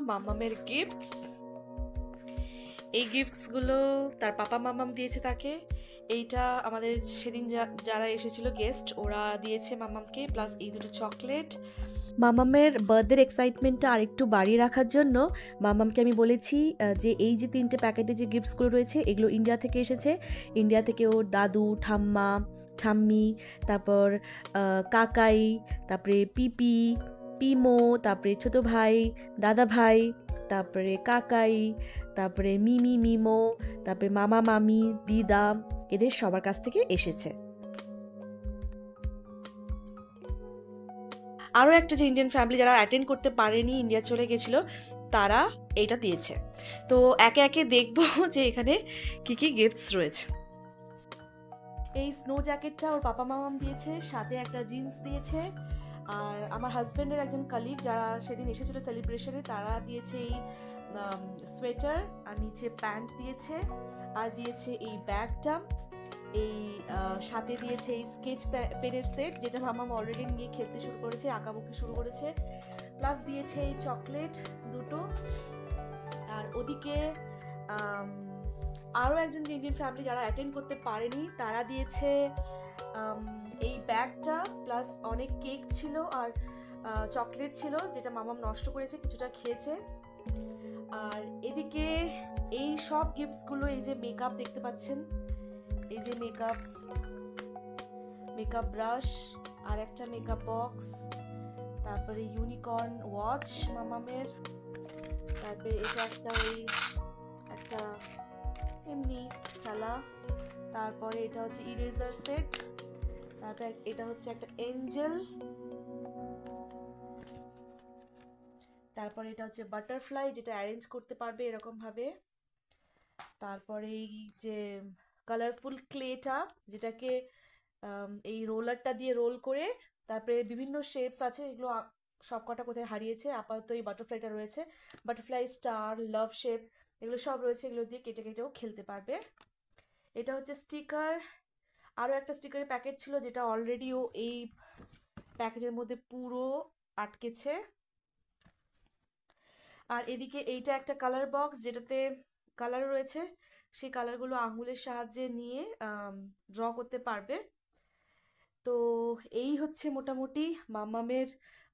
মামামের গিফটস। এই গিফটসগুলো তার পাপা মামাম দিয়েছে তাকে। এইটা আমাদের সেদিন যারা এসেছিল গেস্ট ওরা দিয়েছে মামামকে, প্লাস এই দুটো চকলেট। মামামের বার্থডের এক্সাইটমেন্টটা আরেকটু বাড়িয়ে রাখার জন্য মামামকে আমি বলেছি যে এই যে 3টে প্যাকেটে যে গিফটসগুলো রয়েছে এগুলো ইন্ডিয়া থেকে এসেছে। ইন্ডিয়া থেকে ওর দাদু, ঠাম্মা, ঠাম্মি, তারপর কাকাই, তারপরে পিপি, পিমো, তারপরে ছোট ভাই, দাদা ভাই, তারপরে কাকাই, তারপরে মিমি, মিমো, তারপরে মামা, মামি, দিদা, এদের সবার কাছ থেকে এসেছে। আরও একটা যে ইন্ডিয়ান ফ্যামিলি যারা অ্যাটেন্ড করতে পারেনি, ইন্ডিয়া চলে গেছিলো, তারা এইটা দিয়েছে। তো একে একে দেখবো যে এখানে কি কি গিফটস রয়েছে। এই স্নো জ্যাকেটটা ওর পাপা মামাম দিয়েছে, সাথে একটা জিন্স দিয়েছে। আর আমার হাজব্যান্ডের একজন কালিগ যারা সেদিন এসেছিল সেলিব্রেশনে, তারা দিয়েছে এই সোয়েটার, আর নিচে প্যান্ট দিয়েছে, আর দিয়েছে এই ব্যাগটা। এই সাথে দিয়েছে এই স্কেচ পেনের সেট, যেটা মামাম অলরেডি নিয়ে খেলতে শুরু করেছে, আঁকাবুকি শুরু করেছে। প্লাস দিয়েছে এই চকলেট দুটো। আর ওদিকে আরও একজন যে ইন্ডিয়ান ফ্যামিলি যারা অ্যাটেন্ড করতে পারেনি তারা দিয়েছে এই ব্যাগটা, প্লাস অনেক কেক ছিল আর চকলেট ছিল, যেটা মামাম নষ্ট করেছে, কিছুটা খেয়েছে। আর এদিকে এই সব গিফটসগুলো, এই যে মেকআপ দেখতে পাচ্ছেন, এই যে মেকআপ ব্রাশ, আর একটা মেকআপ বক্স, তারপরে ইউনিকর্ন ওয়াচ মামামের, তারপরে এটা একটা এমনি খেলা, তারপরে এটা হচ্ছে ইরেজার সেট, তারপরে এটা হচ্ছে একটা এঞ্জেল, তারপরে এটা হচ্ছে বাটারফ্লাই, যেটা অ্যারেঞ্জ করতে পারবে এরকম ভাবে। তারপরে এই যে কালারফুল ক্লেটা, যেটাকে এই রোলারটা দিয়ে রোল করে তারপরে বিভিন্ন শেপস আছে, এগুলো সবকটা কোথায় হারিয়েছে, আপাতত এই বাটারফ্লাইটা রয়েছে। বাটারফ্লাই, স্টার, লাভ শেপ, এগুলো সব রয়েছে, এগুলো দিয়ে কেটে কেটেও খেলতে পারবে। এটা হচ্ছে স্টিকার, আরও একটা স্টিকারের প্যাকেট ছিল যেটা অলরেডি ও এই প্যাকেটের মধ্যে পুরো আটকেছে। আর এদিকে এইটা একটা কালার বক্স, যেটাতে কালার রয়েছে, সেই কালারগুলো আঙুলের সাহায্যে নিয়ে ড্র করতে পারবে। তো এই হচ্ছে মোটামুটি মামামের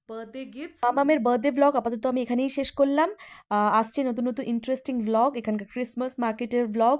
বার্থডে গিফট। মামামের বার্থডে ব্লগ আপাতত আমি এখানেই শেষ করলাম। আসছে নতুন নতুন ইন্টারেস্টিং ব্লগ, এখানকার ক্রিসমাস মার্কেটের ব্লগ।